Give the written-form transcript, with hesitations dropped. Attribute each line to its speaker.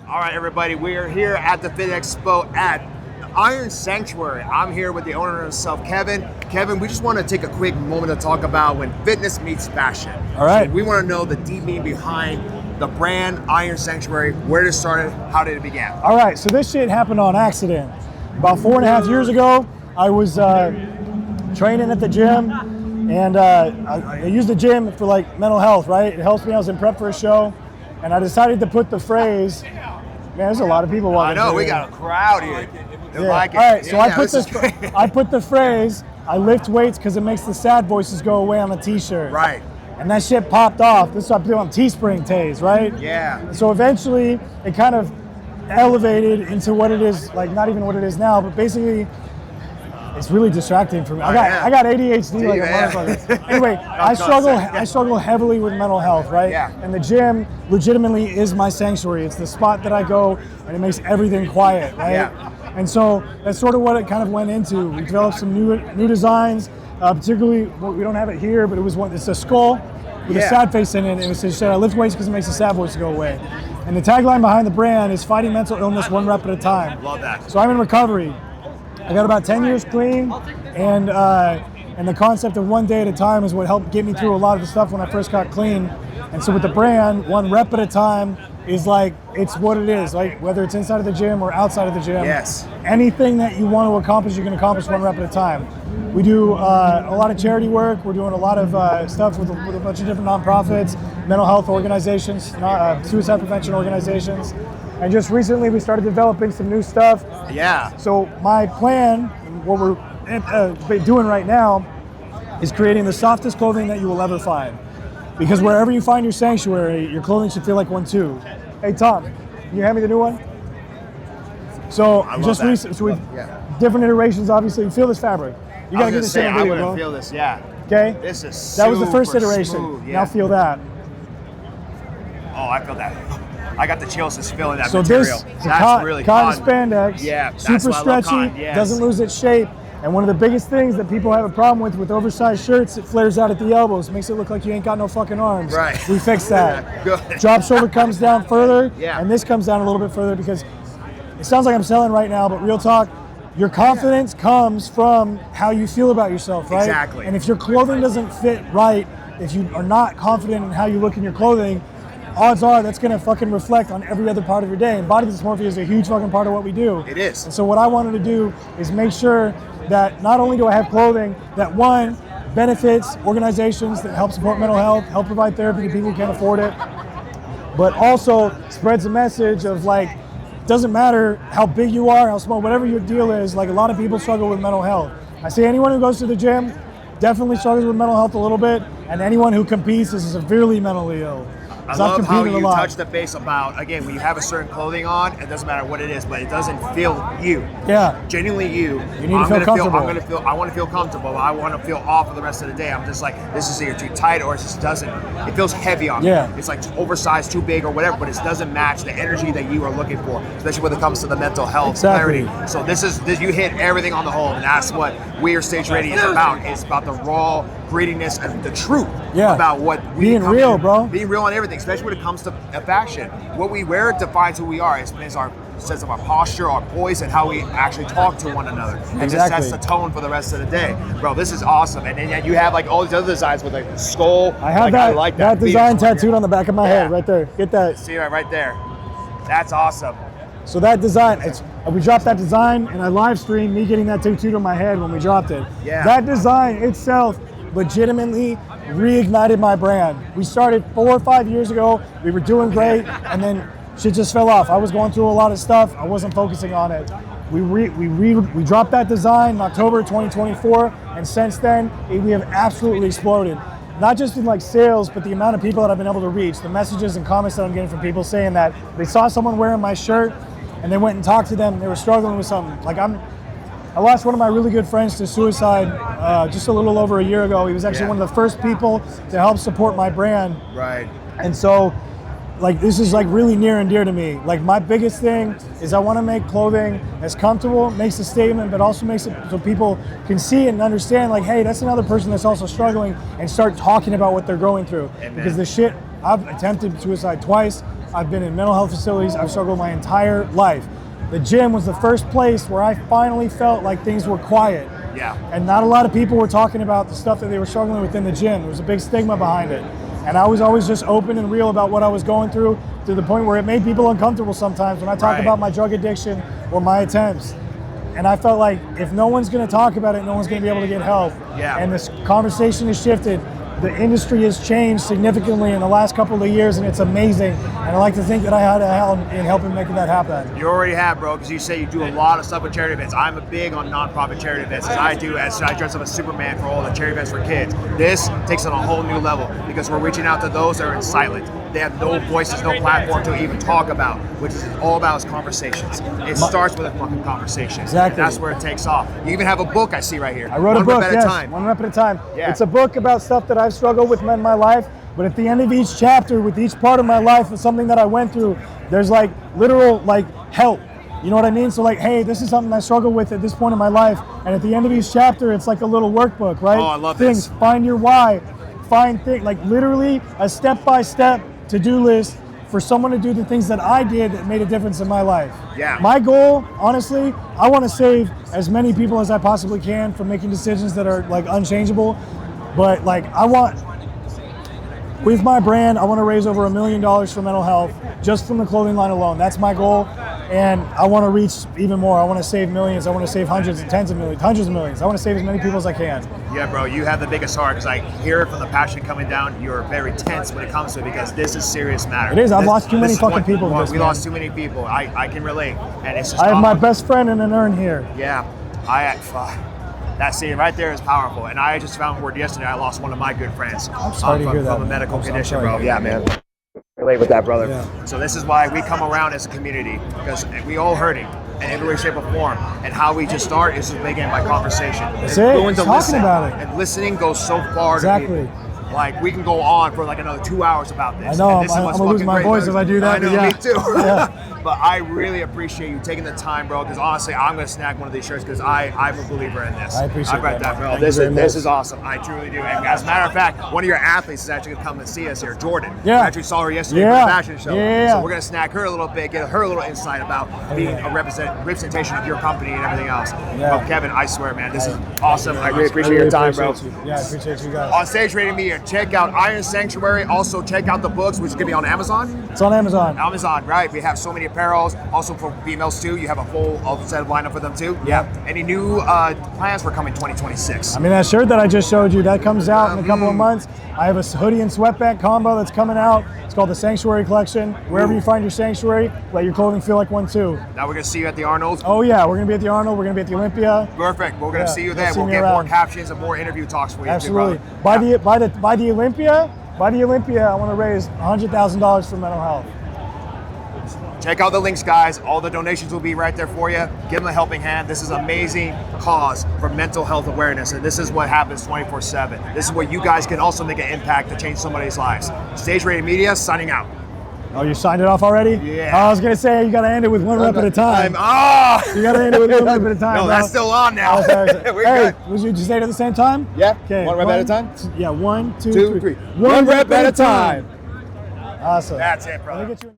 Speaker 1: All right, everybody, we are here at the Fit Expo at Iron Sanctuary. I'm here with the owner himself, Kevin. Kevin, we just want to take a quick moment to talk about when fitness meets fashion.
Speaker 2: All right.
Speaker 1: So we want to know the deep meaning behind the brand Iron Sanctuary, where did it started, how did it begin?
Speaker 2: All right, so this shit happened on accident. About 4.5 years ago, I was training at the gym, and I used the gym for like mental health, right? It helps me. I was in prep for a show, and I decided to put the phrase. Man, there's a lot of people walking.
Speaker 1: I know,
Speaker 2: through
Speaker 1: we
Speaker 2: here.
Speaker 1: got a crowd here. They like it.
Speaker 2: All right, so
Speaker 1: Yeah,
Speaker 2: I put
Speaker 1: this
Speaker 2: this.
Speaker 1: is great.
Speaker 2: I put the phrase. I lift weights because it makes the sad voices go away on the T-shirt.
Speaker 1: Right.
Speaker 2: And that shit popped off. This is what I'm doing on Teespring Tays, right?
Speaker 1: Yeah.
Speaker 2: So eventually, it kind of elevated into what it is, like not even what it is now, but basically, it's really distracting for me. I got ADHD like a motherfucker. Anyway, I struggle heavily with mental health, right?
Speaker 1: Yeah.
Speaker 2: And the gym legitimately is my sanctuary. It's the spot that I go, and it makes everything quiet, right?
Speaker 1: Yeah.
Speaker 2: And so that's sort of what it kind of went into. We developed some new designs, particularly, well, we don't have it here, but it's a skull with a sad face in it, and it says, I lift weights because it makes the sad voice go away. And the tagline behind the brand is fighting mental illness one rep at a time.
Speaker 1: Love that.
Speaker 2: So I'm in recovery. I got about 10 years clean, and the concept of one day at a time is what helped get me through a lot of the stuff when I first got clean. And so with the brand, one rep at a time is like, it's what it is, like whether it's inside of the gym or outside of the gym.
Speaker 1: Yes.
Speaker 2: Anything that you want to accomplish, you can accomplish one rep at a time. We do a lot of charity work. We're doing a lot of stuff with a bunch of different nonprofits, mental health organizations, suicide prevention organizations. And just recently we started developing some new stuff.
Speaker 1: Yeah.
Speaker 2: So my plan, what we're doing right now, is creating the softest clothing that you will ever find. Because wherever you find your sanctuary, your clothing should feel like one too. Hey Tom, can you hand me the new one? So just recently, so we've different iterations. Obviously, you feel this fabric. You gotta get this shit in video, bro.
Speaker 1: I feel this, yeah.
Speaker 2: Okay.
Speaker 1: This is
Speaker 2: that was the first
Speaker 1: super
Speaker 2: iteration.
Speaker 1: Smooth, yeah.
Speaker 2: Now feel that.
Speaker 1: Oh, I feel that. I got the chills just feeling that
Speaker 2: so
Speaker 1: material.
Speaker 2: So this
Speaker 1: that's really
Speaker 2: cotton
Speaker 1: fun.
Speaker 2: spandex.
Speaker 1: Yeah,
Speaker 2: super stretchy.
Speaker 1: Yes.
Speaker 2: Doesn't lose its shape. And one of the biggest things that people have a problem with oversized shirts, it flares out at the elbows, makes it look like you ain't got no fucking arms.
Speaker 1: Right.
Speaker 2: We fixed that.
Speaker 1: Good.
Speaker 2: Drop shoulder comes down further,
Speaker 1: Yeah.
Speaker 2: and this comes down a little bit further because it sounds like I'm selling right now, but real talk, your confidence comes from how you feel about yourself, right?
Speaker 1: Exactly.
Speaker 2: And if your clothing doesn't fit right, if you are not confident in how you look in your clothing, odds are that's gonna fucking reflect on every other part of your day. And body dysmorphia is a huge fucking part of what we do.
Speaker 1: It is.
Speaker 2: And so what I wanted to do is make sure that not only do I have clothing that one, benefits organizations that help support mental health, help provide therapy to people who can't afford it, but also spreads a message of like, doesn't matter how big you are, how small, whatever your deal is, like a lot of people struggle with mental health. I see anyone who goes to the gym definitely struggles with mental health a little bit, and anyone who competes is severely mentally ill.
Speaker 1: I love how you touch the base about, again, when you have a certain clothing on, it doesn't matter what it is, but it doesn't feel you.
Speaker 2: Yeah.
Speaker 1: Genuinely you.
Speaker 2: You need to feel comfortable.
Speaker 1: I want to feel comfortable. I want to feel off for the rest of the day. I'm just like, this is either too tight or it just doesn't. It feels heavy on me.
Speaker 2: Yeah.
Speaker 1: It's like oversized, too big or whatever, but it doesn't match the energy that you are looking for, especially when it comes to the mental health clarity. So you hit everything on the whole, and that's what We're Stage Ready is about. It's about the raw grittiness and the truth about what we
Speaker 2: being real, bro.
Speaker 1: Being real on everything, especially when it comes to fashion. What we wear defines who we are. It's our sense of our posture, our poise, and how we actually talk to one another. And just sets the tone for the rest of the day. Bro, this is awesome. And then you have like all these other designs with like the skull.
Speaker 2: I have that design tattooed on the back of my head right there. Get that.
Speaker 1: See right there. That's awesome.
Speaker 2: So that design, we dropped that design and I live streamed me getting that tattooed on my head when we dropped it.
Speaker 1: Yeah.
Speaker 2: That design itself legitimately reignited my brand. We started 4 or 5 years ago. We were doing great, and then shit just fell off. I was going through a lot of stuff. I wasn't focusing on it. We dropped that design in October 2024, and since then we have absolutely exploded. Not just in like sales, but the amount of people that I've been able to reach, the messages and comments that I'm getting from people saying that they saw someone wearing my shirt, and they went and talked to them, and they were struggling with something. Like I lost one of my really good friends to suicide just a little over a year ago. He was actually one of the first people to help support my brand.
Speaker 1: Right.
Speaker 2: And so, like, this is like really near and dear to me. Like, my biggest thing is I want to make clothing as comfortable, makes a statement, but also makes it so people can see and understand, like, hey, that's another person that's also struggling, and start talking about what they're going through.
Speaker 1: Amen.
Speaker 2: Because the shit I've attempted suicide twice. I've been in mental health facilities. I've struggled my entire life. The gym was the first place where I finally felt like things were quiet.
Speaker 1: Yeah.
Speaker 2: And not a lot of people were talking about the stuff that they were struggling with in the gym. There was a big stigma behind it. And I was always just open and real about what I was going through, to the point where it made people uncomfortable sometimes when I talk about my drug addiction or my attempts. And I felt like if no one's going to talk about it, no one's going to be able to get help.
Speaker 1: Yeah.
Speaker 2: And this conversation has shifted. The industry has changed significantly in the last couple of years, and it's amazing. And I like to think that I had a hand in helping making that happen.
Speaker 1: You already have, bro, because you say you do a lot of stuff with charity events. I'm a big on nonprofit charity events, as I do, as I dress up as Superman for all the charity events for kids. This takes it on a whole new level because we're reaching out to those that are in silent. They have no voices, no platform to even talk about, which is all about is conversations. It starts with a fucking conversation.
Speaker 2: Exactly.
Speaker 1: And that's where it takes off. You even have a book I see right here.
Speaker 2: I wrote a book,
Speaker 1: One Rep
Speaker 2: yes,
Speaker 1: at a Time.
Speaker 2: One Rep at a Time.
Speaker 1: Yeah.
Speaker 2: It's a book about stuff that I've struggled with in my life, but at the end of each chapter, with each part of my life, with something that I went through, there's like literal like help. You know what I mean? So like, hey, this is something I struggle with at this point in my life, and at the end of each chapter, it's like a little workbook, right?
Speaker 1: Oh, I love
Speaker 2: things.
Speaker 1: this.
Speaker 2: Find your why. Find things, like literally a step-by-step to-do list for someone to do the things that I did that made a difference in my life.
Speaker 1: Yeah.
Speaker 2: My goal, honestly, I want to save as many people as I possibly can from making decisions that are like unchangeable. But like with my brand, I want to raise over $1 million for mental health just from the clothing line alone. That's my goal. And I want to reach even more. I want to save millions. I want to save hundreds and tens of millions, hundreds of millions. I want to save as many people as I can.
Speaker 1: Yeah, bro, you have the biggest heart because I hear it from the passion coming down. You're very tense when it comes to it because this is serious matter.
Speaker 2: It is. I've lost too many fucking people.
Speaker 1: We lost too many people. I can relate. And it's just
Speaker 2: I have my best friend in an urn here.
Speaker 1: Yeah. That scene right there is powerful. And I just found word yesterday I lost one of my good friends.
Speaker 2: I'm sorry to hear that.
Speaker 1: From a medical condition,
Speaker 2: sorry.
Speaker 1: bro. Yeah, man. Relate with that, brother.
Speaker 2: Yeah.
Speaker 1: So this is why we come around as a community because we all hurting in every way, shape, or form. And how we just start is just begin by conversation.
Speaker 2: That's it.
Speaker 1: Going to
Speaker 2: Talking
Speaker 1: listen.
Speaker 2: about it.
Speaker 1: And listening goes so far.
Speaker 2: Exactly.
Speaker 1: To people. Like we can go on for like another 2 hours about this.
Speaker 2: I know.
Speaker 1: And this is
Speaker 2: I'm
Speaker 1: what's
Speaker 2: gonna lose
Speaker 1: fucking
Speaker 2: my
Speaker 1: great,
Speaker 2: voice
Speaker 1: brother.
Speaker 2: if I do that.
Speaker 1: I know,
Speaker 2: yeah.
Speaker 1: me too.
Speaker 2: Yeah.
Speaker 1: But I really appreciate you taking the time, bro. Because honestly, I'm gonna snag one of these shirts because I'm a believer in this.
Speaker 2: I appreciate
Speaker 1: read
Speaker 2: that,
Speaker 1: bro.
Speaker 2: Thank
Speaker 1: This
Speaker 2: you very
Speaker 1: is
Speaker 2: much.
Speaker 1: awesome. I truly do. And as a matter of fact, one of your athletes is actually gonna come and see us here, Jordan.
Speaker 2: Yeah.
Speaker 1: I actually saw her yesterday
Speaker 2: Yeah.
Speaker 1: for the fashion show.
Speaker 2: Yeah.
Speaker 1: So we're gonna snag her a little bit, get her a little insight about being a representation of your company and everything else.
Speaker 2: Yeah.
Speaker 1: But Kevin, I swear, man, this is awesome. I really appreciate your time, bro.
Speaker 2: Yeah, I appreciate you guys.
Speaker 1: On Stage Rated Media, check out Iron Sanctuary. Also, check out the books, which is going to be on Amazon.
Speaker 2: It's on Amazon.
Speaker 1: Amazon, right? We have so many apparels. Also for females too. You have a full set of lineup for them too.
Speaker 2: Yeah.
Speaker 1: Any new plans for coming 2026?
Speaker 2: I mean, that shirt that I just showed you, that comes out in a couple of months. I have a hoodie and sweatband combo that's coming out. It's called the Sanctuary Collection. Wherever you find your sanctuary, let your clothing feel like one too.
Speaker 1: Now we're going to see you at the Arnold.
Speaker 2: Oh yeah, we're gonna be at the Arnold. We're gonna be at the Olympia.
Speaker 1: Perfect. We're going to see you
Speaker 2: you'll
Speaker 1: there.
Speaker 2: see
Speaker 1: We'll
Speaker 2: me
Speaker 1: get
Speaker 2: around.
Speaker 1: more captions and more interview talks for you.
Speaker 2: Absolutely.
Speaker 1: Too, brother.
Speaker 2: By the Olympia, I want to raise $100,000 for mental health.
Speaker 1: Check out the links, guys. All the donations will be right there for you. Give them a helping hand. This is an amazing cause for mental health awareness, and this is what happens 24/7. This is where you guys can also make an impact to change somebody's lives. Stage Rated Media, signing out.
Speaker 2: Oh, you signed it off already?
Speaker 1: Yeah.
Speaker 2: I was gonna say you gotta end it with one rep at a time.
Speaker 1: Oh!
Speaker 2: You gotta end it with one rep at a time.
Speaker 1: No,
Speaker 2: bro.
Speaker 1: that's still on now. We're
Speaker 2: Hey,
Speaker 1: good.
Speaker 2: did you say it at the same time?
Speaker 1: Yeah.
Speaker 2: Okay.
Speaker 1: One rep at a time?
Speaker 2: Yeah, one, two,
Speaker 1: Two,
Speaker 2: three.
Speaker 1: three. One rep at a time.
Speaker 2: Awesome.
Speaker 1: That's it,
Speaker 2: Let
Speaker 1: brother.
Speaker 2: me get you